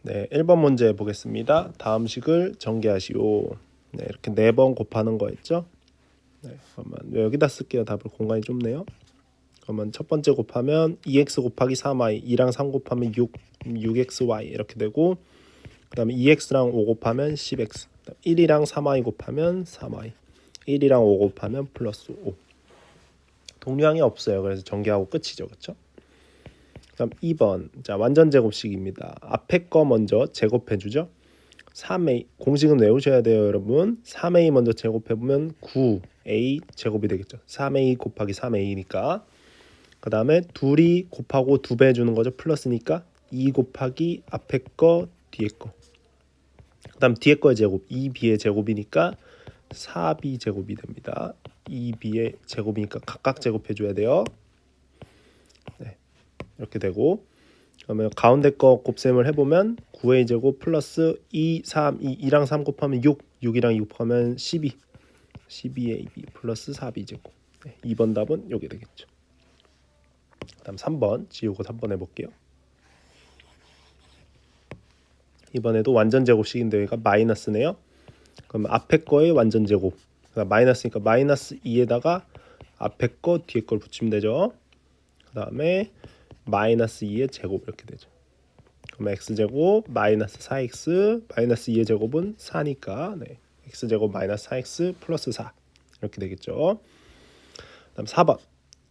네, 1번 문제 보겠습니다. 다음 식을 전개하시오. 네, 이렇게 4번 곱하는 거였죠. 네, 그러면 여기다 쓸게요. 답을 공간이 좁네요. 그러면 첫 번째 곱하면 2x 곱하기 3y, 2랑 3 곱하면 6, 6xy 이렇게 되고, 그 다음에 2x랑 5 곱하면 10x, 1이랑 3y 곱하면 3y, 1이랑 5 곱하면 플러스 5. 동류항이 없어요. 그래서 전개하고 끝이죠. 그렇죠? 그다음 2번. 자, 완전 제곱식입니다. 앞에 거 먼저 제곱해 주죠. 3a 공식은 외우셔야 돼요, 여러분. 3a 먼저 제곱해 보면 9a 제곱이 되겠죠. 3a 곱하기 3a니까. 그다음에 둘이 곱하고 2배 해 주는 거죠. 플러스니까 2 곱하기 앞에 거 뒤에 거. 그다음 뒤에 거의 제곱 2b의 제곱이니까 4b 제곱이 됩니다. 2b의 제곱이니까 각각 제곱해 줘야 돼요. 네. 이렇게 되고, 그러면 가운데 거 곱셈을 해보면 9a 제곱 플러스 2, 3, 2랑 3 곱하면 6, 6이랑 6 곱하면 12, 12ab 플러스 4b 제곱. 네, 2번 답은 여기 되겠죠. 다음 3번 지우고 3번 해볼게요. 이번에도 완전 제곱식인데 여기가 마이너스네요. 그러면 앞에 거의 완전 제곱, 그러니까 마이너스니까 마이너스 2에다가 앞에 거 뒤에 걸 붙이면 되죠. 그 다음에 마이너스 2의 제곱 이렇게 되죠. 그럼 x제곱 마이너스 4x 마이너스 2의 제곱은 4니까 네, x제곱 마이너스 4x 플러스 4 이렇게 되겠죠. 그다음 4번.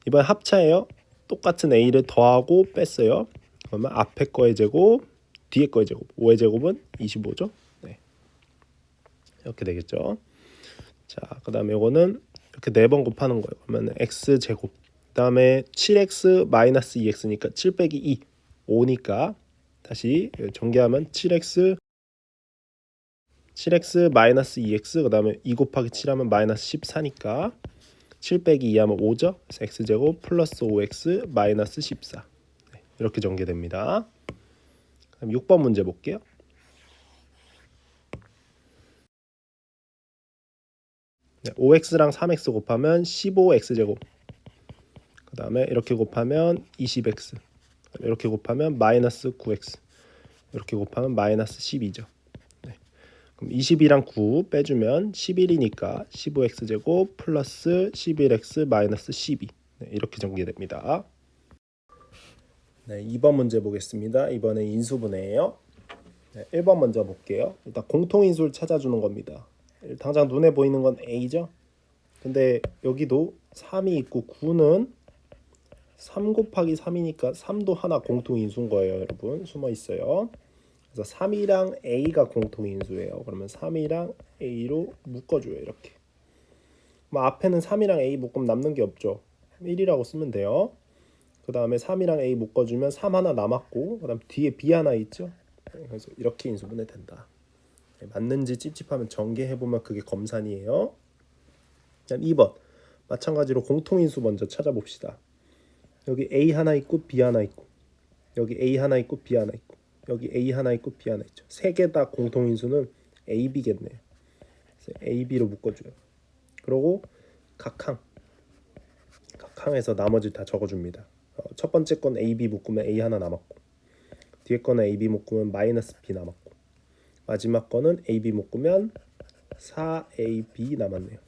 이번 합차예요. 똑같은 a를 더하고 뺐어요. 그러면 앞에 거의 제곱 뒤에 거의 제곱 5의 제곱은 25죠. 네, 이렇게 되겠죠. 자, 그 다음에 이거는 이렇게 4번 곱하는 거예요. 그러면 x제곱, 그 다음에 7x 마이너스 2x니까 7 빼기 2 5니까 다시 전개하면 7x 마이너스 2x, 그 다음에 2 곱하기 7하면 마이너스 14니까 7 빼기 2하면 5죠. 그래서 x제곱 플러스 5x 마이너스 14. 네, 이렇게 전개됩니다. 그럼 6번 문제 볼게요. 네, 5x랑 3x 곱하면 15x제곱, 그 다음에 이렇게 곱하면 20x, 이렇게 곱하면 마이너스 9x, 이렇게 곱하면 마이너스 12죠. 네. 그럼 22랑 9 빼주면 11이니까 15x제곱 플러스 11x 마이너스 12. 네, 이렇게 전개됩니다. 네, 2번 문제 보겠습니다. 이번에 인수분해예요. 네, 1번 먼저 볼게요. 일단 공통인수를 찾아주는 겁니다. 당장 눈에 보이는 건 a죠. 근데 여기도 3이 있고 9는 3 곱하기 3이니까 3도 하나 공통인수인 거예요, 여러분. 숨어 있어요. 그래서 3이랑 a가 공통인수예요. 그러면 3이랑 a로 묶어줘요, 이렇게. 뭐 앞에는 3이랑 a 묶으면 남는 게 없죠. 1이라고 쓰면 돼요. 그 다음에 3이랑 a 묶어주면 3 하나 남았고, 그 다음 뒤에 b 하나 있죠. 그래서 이렇게 인수분해 된다. 맞는지 찝찝하면 전개해보면 그게 검산이에요. 2번 마찬가지로 공통인수 먼저 찾아봅시다. 여기 a 하나 있고 b 하나 있고, 여기 a 하나 있고 b 하나 있고, 여기 a 하나 있고 b 하나 있죠. 세 개 다 공통인수는 a, b겠네요. 그래서 a, b로 묶어줘요. 그리고 각항에서 나머지 다 적어줍니다. 첫 번째 건 a, b 묶으면 a 하나 남았고, 뒤에 거는 a, b 묶으면 마이너스 b 남았고, 마지막 거는 a, b 묶으면 4a, b 남았네요.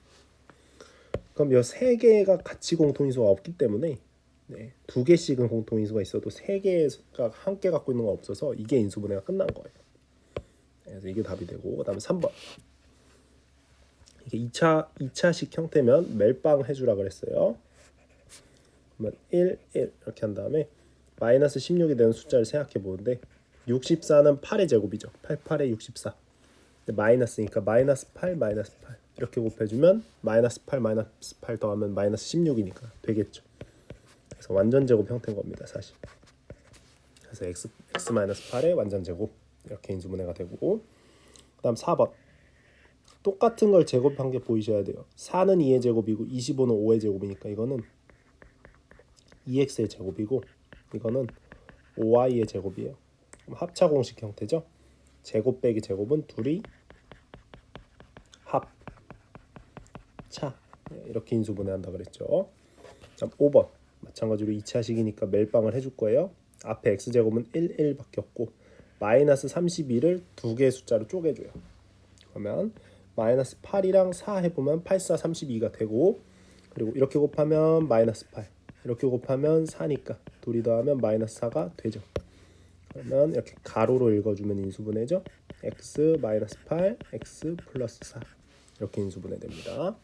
그럼 이 세 개가 같이 공통인수가 없기 때문에 네, 2개씩은 공통인수가 있어도 3개가 함께 갖고 있는 건 없어서 이게 인수분해가 끝난 거예요. 그래서 이게 답이 되고, 그다음에 3번. 이게 2차식 형태면 멜빵 해주라 그랬어요. 그러면 1 이렇게 한 다음에 마이너스 16이 되는 숫자를 생각해 보는데 64는 8의 제곱이죠. 8에 64. 마이너스니까 마이너스 8 마이너스 8 이렇게 곱해주면 마이너스 8 마이너스 8 더하면 마이너스 16이니까 되겠죠. 그래서 완전 제곱 형태인 겁니다, 사실. 그래서 x 마이너스 8의 완전 제곱 이렇게 인수분해가 되고, 그다음 4번. 똑같은 걸 제곱한 게 보이셔야 돼요. 4는 2의 제곱이고 25는 5의 제곱이니까 이거는 2x의 제곱이고 이거는 5y의 제곱이에요. 그럼 합차 공식 형태죠. 제곱 빼기 제곱은 둘이 합차, 이렇게 인수분해한다 그랬죠. 다음 5번. 마찬가지로 2차식이니까 멜빵을 해줄 거예요. 앞에 x제곱은 1, 1 바뀌었고 마이너스 32를 두 개의 숫자로 쪼개줘요. 그러면 마이너스 8이랑 4 해보면 8, 4, 32가 되고, 그리고 이렇게 곱하면 마이너스 8, 이렇게 곱하면 4니까 둘이 더하면 마이너스 4가 되죠. 그러면 이렇게 가로로 읽어주면 인수분해죠. x 마이너스 8, x 플러스 4 이렇게 인수분해됩니다.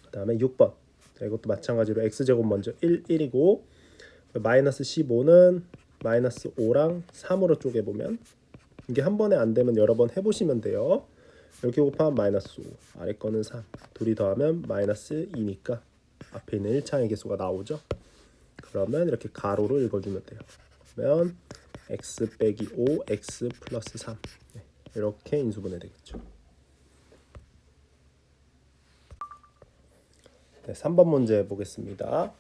그 다음에 6번. 자, 이것도 마찬가지로 x제곱 먼저 1이고 마이너스 15는 마이너스 5랑 3으로 쪼개보면 이게 한 번에 안 되면 여러 번 해보시면 돼요. 이렇게 곱하면 마이너스 5, 아래 거는 3, 둘이 더하면 마이너스 2니까 앞에 있는 1차의 개수가 나오죠. 그러면 이렇게 가로로 읽어주면 돼요. 그러면 x 빼기 5, x 플러스 3 이렇게 인수분해 되겠죠. 네, 3번 문제 보겠습니다.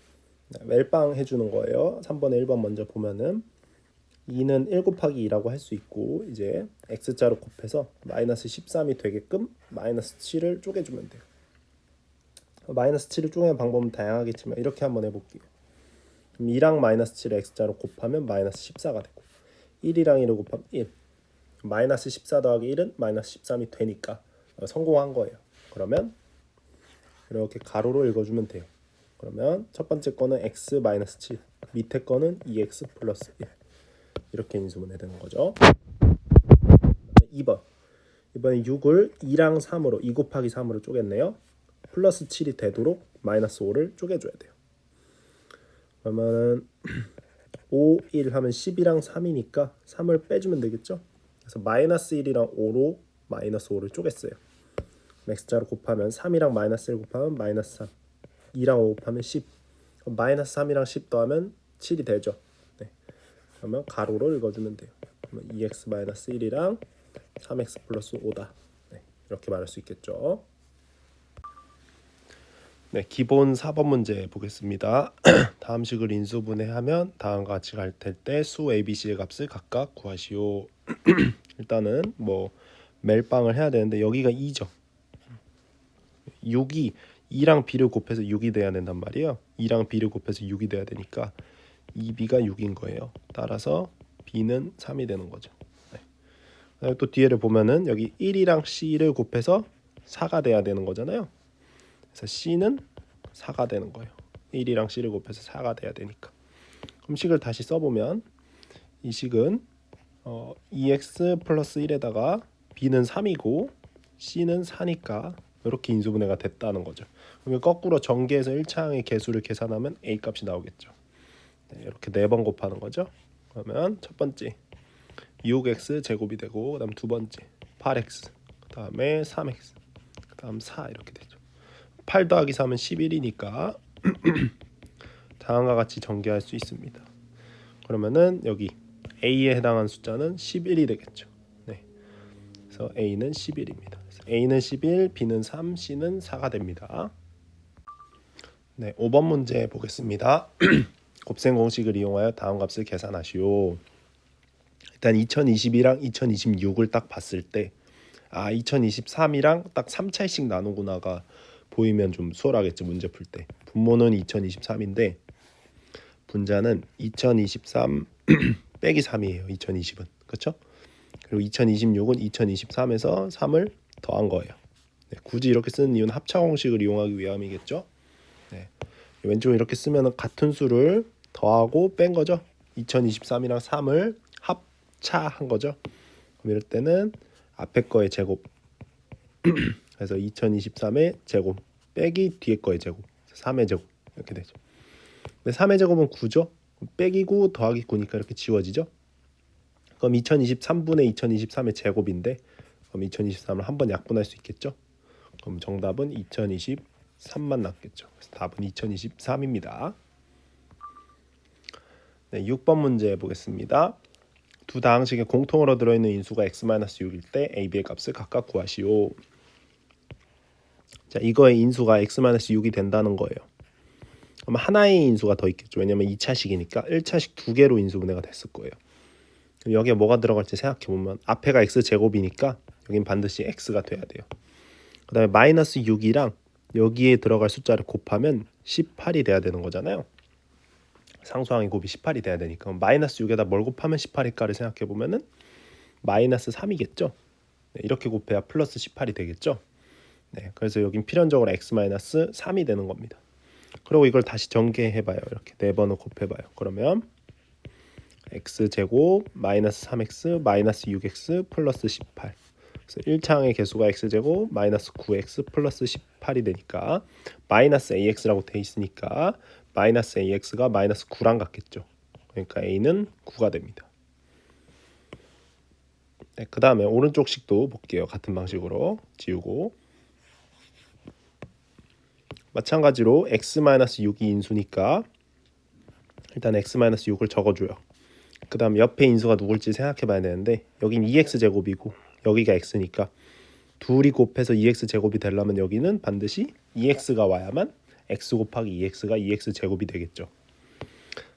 네, 멜빵 해주는 거예요. 3번에 1번 먼저 보면은 2는 1 곱하기 2라고 할 수 있고 이제 x자로 곱해서 마이너스 13이 되게끔 마이너스 7을 쪼개주면 돼요. 마이너스 7을 쪼개는 방법은 다양하겠지만 이렇게 한번 해볼게요. 2랑 마이너스 7을 x자로 곱하면 마이너스 14가 되고 1이랑 1을 곱하면 1, 마이너스 14 더하기 1은 마이너스 13이 되니까 성공한 거예요. 그러면 이렇게 가로로 읽어주면 돼요. 그러면 첫 번째 거는 x 마이너스 7, 밑에 거는 2x 플러스 1 이렇게 인수분해 되는 거죠. 2번. 이번에 6을 2랑 3으로 2 곱하기 3으로 쪼갰네요. 플러스 7이 되도록 마이너스 5를 쪼개줘야 돼요. 그러면 5, 1 하면 10이랑 3이니까 3을 빼주면 되겠죠. 그래서 마이너스 1이랑 5로 마이너스 5를 쪼갰어요. x자로 곱하면 3이랑 마이너스 1 곱하면 마이너스 3, 2랑 5 곱하면 10, 마이너스 3이랑 10 더하면 7이 되죠. 네. 그러면 가로로 읽어주면 돼요. 그러면 2x 마이너스 1이랑 3x 플러스 5다. 네. 이렇게 말할 수 있겠죠. 네, 기본 4번 문제 보겠습니다. 다음 식을 인수분해하면 다음과 같이 될 때 수 ABC의 값을 각각 구하시오. 일단은 뭐 멜빵을 해야 되는데 여기가 2죠. 6이 2랑 b를 곱해서 6이 돼야 된단 말이에요. 2랑 b를 곱해서 6이 돼야 되니까 2b가 6인 거예요. 따라서 b는 3이 되는 거죠. 네. 또 뒤에를 보면은 여기 1이랑 c를 곱해서 4가 돼야 되는 거잖아요. 그래서 c는 4가 되는 거예요. 1이랑 c를 곱해서 4가 돼야 되니까. 그럼 식을 다시 써보면 이 식은 2x 플러스 1에다가 b는 3이고 c는 4니까 이렇게 인수분해가 됐다는 거죠. 그러면 거꾸로 전개해서 1차항의 개수를 계산하면 a 값이 나오겠죠. 네, 이렇게 4번 곱하는 거죠. 그러면 첫 번째 6x 제곱이 되고 그다음 두 번째 8x, 그다음에 3x, 그다음 4 이렇게 되죠. 8 더하기 3은 11이니까 다음과 같이 전개할 수 있습니다. 그러면은 여기 a에 해당하는 숫자는 11이 되겠죠. 네. 그래서 a는 11입니다. A는 11, B는 3, C는 4가 됩니다. 네, 5번 문제 보겠습니다. 곱셈 공식을 이용하여 다음 값을 계산하시오. 일단 2022랑 2026을 딱 봤을 때 2023이랑 딱 3차씩 나누구나가 보이면 좀 수월하겠죠. 문제 풀 때. 분모는 2023인데 분자는 2023 빼기 3이에요. 2020은. 그렇죠? 그리고 2026은 2023에서 3을 더한 거예요. 네, 굳이 이렇게 쓰는 이유는 합차 공식을 이용하기 위함이겠죠. 네, 왼쪽에 이렇게 쓰면 같은 수를 더하고 뺀 거죠. 2023이랑 3을 합차한 거죠. 그럼 이럴 때는 앞에 거의 제곱 그래서 2023의 제곱 빼기 뒤에 거의 제곱 3의 제곱 이렇게 되죠. 근데 3의 제곱은 9죠. 빼기 9 더하기 9니까 이렇게 지워지죠. 그럼 2023분의 2023의 제곱인데 그럼 2023을 한번 약분할 수 있겠죠. 그럼 정답은 2023만 남겠죠. 그래서 답은 2023입니다. 네, 6번 문제 보겠습니다. 두 다항식에 공통으로 들어있는 인수가 x-6일 때 a, b의 값을 각각 구하시오. 자, 이거의 인수가 x-6이 된다는 거예요. 그럼 하나의 인수가 더 있겠죠. 왜냐면 2차식이니까 1차식 두 개로 인수분해가 됐을 거예요. 그럼 여기에 뭐가 들어갈지 생각해보면 앞에가 x제곱이니까 여긴 반드시 x가 돼야 돼요. 그 다음에 마이너스 6이랑 여기에 들어갈 숫자를 곱하면 18이 돼야 되는 거잖아요. 상수항의 곱이 18이 돼야 되니까 마이너스 6에다 뭘 곱하면 18일까를 생각해 보면은 마이너스 3이겠죠. 네, 이렇게 곱해야 플러스 18이 되겠죠. 네, 그래서 여긴 필연적으로 x 마이너스 3이 되는 겁니다. 그리고 이걸 다시 전개해봐요. 이렇게 4번을 곱해봐요. 그러면 x 제곱 마이너스 3x 마이너스 6x 플러스 18. 그래서 1차항의 개수가 x 제곱 마이너스 9x 플러스 18이 되니까 마이너스 ax라고 돼 있으니까 마이너스 ax가 마이너스 9랑 같겠죠. 그러니까 a는 9가 됩니다. 네, 그 다음에 오른쪽 식도 볼게요. 같은 방식으로 지우고 마찬가지로 x-6이 인수니까 일단 x-6을 적어줘요. 그 다음 옆에 인수가 누굴지 생각해 봐야 되는데 여긴 2x제곱이고 여기가 x니까 둘이 곱해서 2x제곱이 되려면 여기는 반드시 2x가 와야만 x 곱하기 2x가 2x제곱이 되겠죠.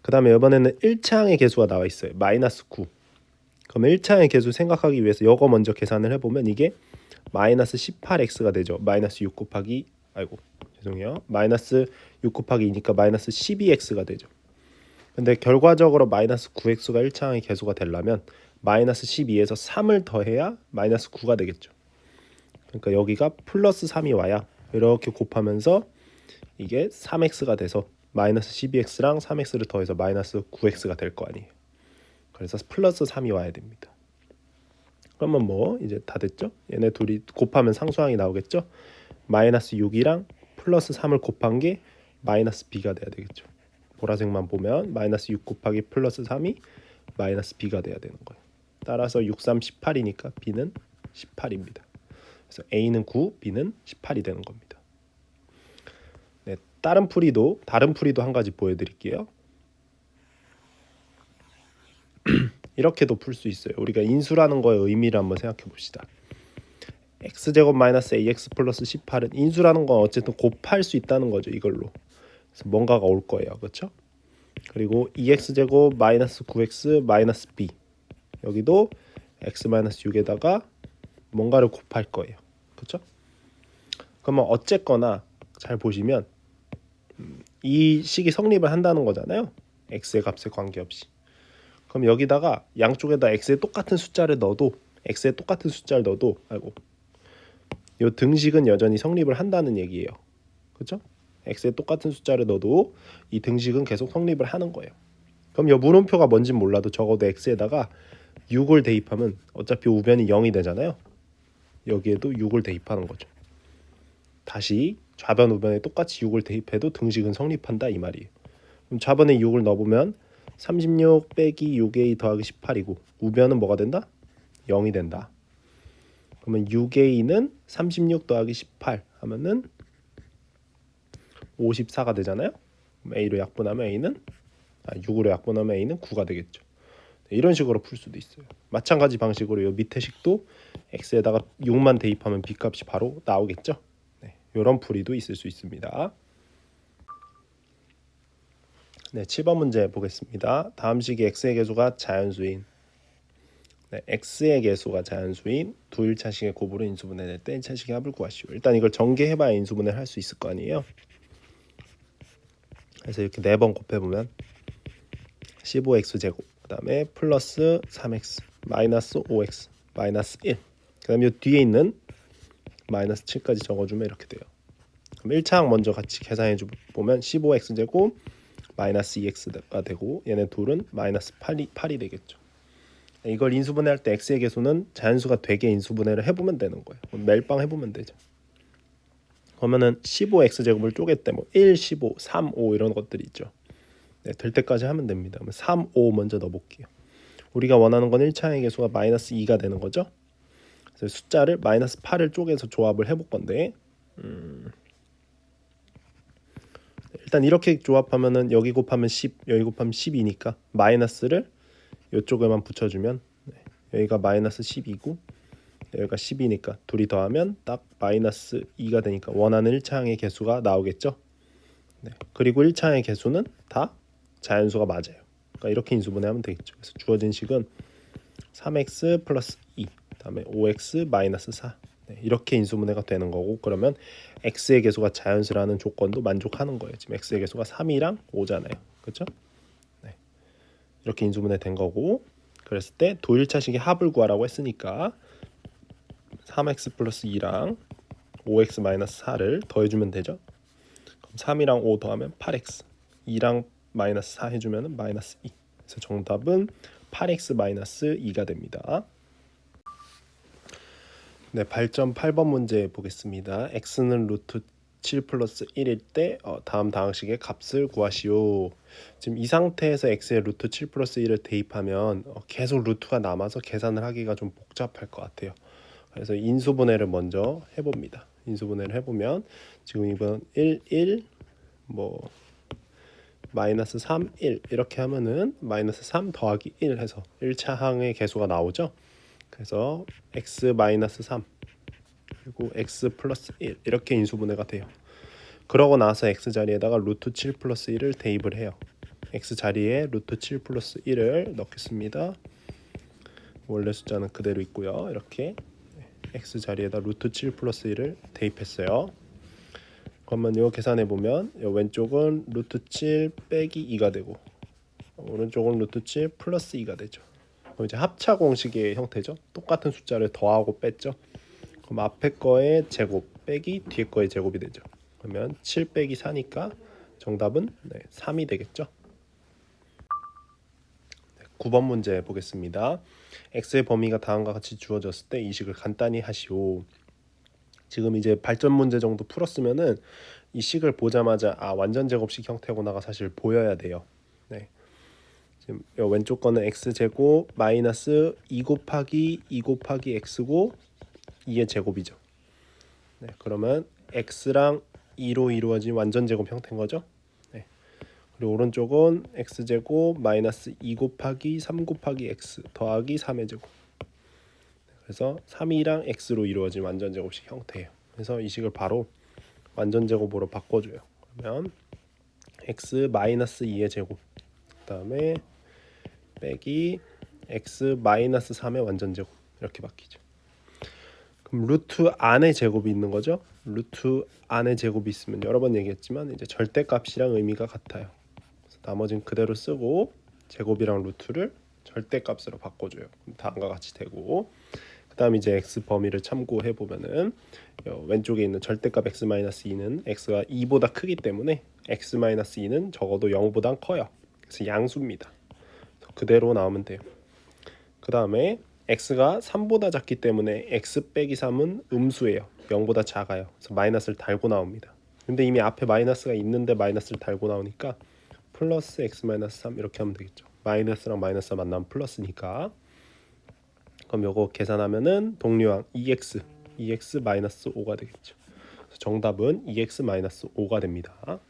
그 다음에 이번에는 1차항의 개수가 나와 있어요. 마이너스 9. 그럼 1차항의 개수 생각하기 위해서 이거 먼저 계산을 해보면 이게 마이너스 18x가 되죠. 마이너스 6 곱하기 죄송해요. 마이너스 6 곱하기 2니까 마이너스 12x가 되죠. 근데 결과적으로 마이너스 9x가 1차항의 개수가 되려면 마이너스 12에서 3을 더해야 마이너스 9가 되겠죠. 그러니까 여기가 플러스 3이 와야 이렇게 곱하면서 이게 3x가 돼서 마이너스 12x랑 3x를 더해서 마이너스 9x가 될 거 아니에요. 그래서 플러스 3이 와야 됩니다. 그러면 뭐 이제 다 됐죠? 얘네 둘이 곱하면 상수항이 나오겠죠? 마이너스 6이랑 플러스 3을 곱한 게 마이너스 b가 돼야 되겠죠. 보라색만 보면 마이너스 6 곱하기 플러스 3이 마이너스 b가 돼야 되는 거예요. 따라서 6, 3, 18이니까 b는 18입니다. 그래서 a는 9, b는 18이 되는 겁니다. 네, 다른 풀이도 한 가지 보여드릴게요. 이렇게도 풀 수 있어요. 우리가 인수라는 거의 의미를 한번 생각해 봅시다. x제곱 마이너스 ax 플러스 18은 인수라는 건 어쨌든 곱할 수 있다는 거죠. 이걸로. 그래서 뭔가가 올 거예요. 그렇죠? 그리고 2x제곱 마이너스 9x 마이너스 b 여기도 x 마이너스 6에다가 뭔가를 곱할 거예요. 그렇죠? 그러면 어쨌거나 잘 보시면 이 식이 성립을 한다는 거잖아요. x의 값에 관계없이. 그럼 여기다가 양쪽에다 x에 똑같은 숫자를 넣어도 x에 똑같은 숫자를 넣어도 이 등식은 여전히 성립을 한다는 얘기예요. 그렇죠? x에 똑같은 숫자를 넣어도 이 등식은 계속 성립을 하는 거예요. 그럼 이 물음표가 뭔진 몰라도 적어도 x에다가 6을 대입하면 어차피 우변이 0이 되잖아요. 여기에도 6을 대입하는 거죠. 다시 좌변 우변에 똑같이 6을 대입해도 등식은 성립한다 이 말이에요. 그럼 좌변에 6을 넣어보면 36 빼기 6a 더하기 18이고 우변은 뭐가 된다? 0이 된다. 그러면 6a는 36 더하기 18 하면은 54가 되잖아요. a로 약분하면 a는 6으로 약분하면 a는 9가 되겠죠. 이런 식으로 풀 수도 있어요. 마찬가지 방식으로 이 밑에 식도 x에다가 6만 대입하면 b 값이 바로 나오겠죠. 네, 이런 풀이도 있을 수 있습니다. 네, 7번 문제 보겠습니다. 다음 식의 x의 개수가 자연수인 x의 개수가 자연수인 두 1차식의 곱으로 인수분해될 때 1차식의 합을 구하시오. 일단 이걸 전개해봐야 인수분해를 할 수 있을 거 아니에요. 그래서 이렇게 4번 곱해보면 15x 제곱 그 다음에 플러스 3x 마이너스 5x 마이너스 1 그 다음에 이 뒤에 있는 마이너스 7까지 적어주면 이렇게 돼요. 그럼 1차항 먼저 같이 계산해 보면 15x 제곱 마이너스 2x가 되고 얘네 둘은 마이너스 8이 되겠죠. 이걸 인수분해할 때 x의 개수는 자연수가 되게 인수분해를 해보면 되는 거예요. 멜빵 해보면 되죠. 그러면은 15x 제곱을 쪼갤 때 뭐 1, 15, 3, 5 이런 것들이 있죠. 네, 될 때까지 하면 됩니다. 3, 5 먼저 넣어볼게요. 우리가 원하는 건 1차항의 개수가 마이너스 2가 되는 거죠. 그래서 숫자를 마이너스 8을 쪼개서 조합을 해볼 건데 일단 이렇게 조합하면은 여기 곱하면 10, 여기 곱하면 12니까 마이너스를 이쪽에만 붙여주면 여기가 마이너스 10이고 여기가 10이니까 둘이 더하면 딱 마이너스 2가 되니까 원하는 1차항의 개수가 나오겠죠. 네. 그리고 1차항의 개수는 다 자연수가 맞아요. 그러니까 이렇게 인수분해하면 되겠죠. 그래서 주어진 식은 3x 플러스 2 그다음에 5x 마이너스 4 네, 이렇게 인수분해가 되는 거고 그러면 x의 개수가 자연수라는 조건도 만족하는 거예요. 지금 x의 개수가 3이랑 5잖아요. 그렇죠? 이렇게 인수분해 된 거고, 그랬을 때 도일차식의 합을 구하라고 했으니까 3x 플러스 2랑 5x 마이너스 4를 더해주면 되죠. 그럼 3이랑 5 더하면 8x, 2랑 마이너스 4 해주면 마이너스 2. 그래서 정답은 8x 마이너스 2가 됩니다. 네, 발전 8번 문제 보겠습니다. x는 루트 7 플러스 1일 때 다음 방식의 값을 구하시오. 지금 이 상태에서 x에 루트 7 플러스 1을 대입하면 계속 루트가 남아서 계산을 하기가 좀 복잡할 것 같아요. 그래서 인수분해를 먼저 해봅니다. 인수분해를 해보면 지금 이번 1, 1, 뭐 마이너스 3, 1 이렇게 하면은 마이너스 3 더하기 1 해서 1차 항의 개수가 나오죠. 그래서 x 마이너스 3 그리고 x 플러스 1 이렇게 인수분해가 돼요. 그러고 나서 x 자리에다가 루트 7 플러스 1을 대입을 해요. x 자리에 루트 7 플러스 1을 넣겠습니다. 원래 숫자는 그대로 있고요. 이렇게 x 자리에다 루트 7 플러스 1을 대입했어요. 그러면 이거 계산해 보면 왼쪽은 루트 7 빼기 2가 되고 오른쪽은 루트 7 플러스 2가 되죠. 그럼 이제 합차 공식의 형태죠. 똑같은 숫자를 더하고 뺐죠. 그럼 앞에 거의 제곱 빼기 뒤에 거의 제곱이 되죠. 그러면 7 빼기 4니까 정답은 3이 되겠죠. 9번 문제 보겠습니다. x의 범위가 다음과 같이 주어졌을 때 이 식을 간단히 하시오. 지금 이제 발전 문제 정도 풀었으면은 이 식을 보자마자 완전 제곱식 형태구나가 사실 보여야 돼요. 네. 지금 왼쪽 거는 x 제곱 마이너스 2 곱하기 2 곱하기 x고 2의 제곱이죠. 네, 그러면 x랑 2로 이루어진 완전 제곱 형태인 거죠. 네. 그리고 오른쪽은 x 제곱 마이너스 2 곱하기 3 곱하기 x 더하기 3의 제곱. 그래서 3이랑 x로 이루어진 완전 제곱식 형태예요. 그래서 이 식을 바로 완전 제곱으로 바꿔줘요. 그러면 x 마이너스 2의 제곱 그다음에 빼기 x 마이너스 3의 완전 제곱 이렇게 바뀌죠. 그럼 루트 안에 제곱이 있는 거죠. 루트 안에 제곱이 있으면 여러 번 얘기했지만 이제 절대값이랑 의미가 같아요. 그래서 나머지는 그대로 쓰고 제곱이랑 루트를 절대값으로 바꿔줘요. 그럼 다음과 같이 되고 그 다음 이제 x 범위를 참고해 보면은 왼쪽에 있는 절대값 x-2는 x가 2보다 크기 때문에 x-2는 적어도 0보다 커요. 그래서 양수입니다. 그대로 나오면 돼요. 그 다음에 x가 3보다 작기 때문에 x 빼기 3은 음수예요. 0보다 작아요. 그래서 마이너스를 달고 나옵니다. 근데 이미 앞에 마이너스가 있는데 마이너스를 달고 나오니까 플러스 x-3 이렇게 하면 되겠죠. 마이너스랑 마이너스가 만나면 플러스니까. 그럼 요거 계산하면은 동류항 2x 마이너스 5가 되겠죠. 그래서 정답은 2x 마이너스 5가 됩니다.